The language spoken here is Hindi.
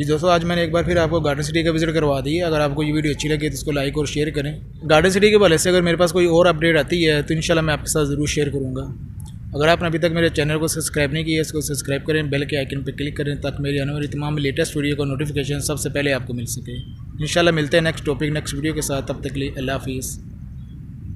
जी दोस्तों, आज मैंने एक बार फिर आपको गार्डन सिटी का विजिट करवा दी है। अगर आपको ये वीडियो अच्छी लगे तो इसको लाइक और शेयर करें। गार्डन सिटी के हवाले से अगर मेरे पास कोई और अपडेट आती है तो इंशाल्लाह मैं आपके साथ ज़रूर शेयर करूँगा। अगर आपने अभी तक मेरे चैनल को सब्सक्राइब नहीं किया, इसको सब्सक्राइब करें, बेल के आइकन पर क्लिक करें ताकि मेरी आने वाली तमाम लेटेस्ट वीडियो का नोटिफिकेशन सबसे पहले आपको मिल सके। इंशाल्लाह मिलते हैं नेक्स्ट टॉपिक नेक्स्ट वीडियो के साथ। तब तक के लिए अल्लाह हाफिज़।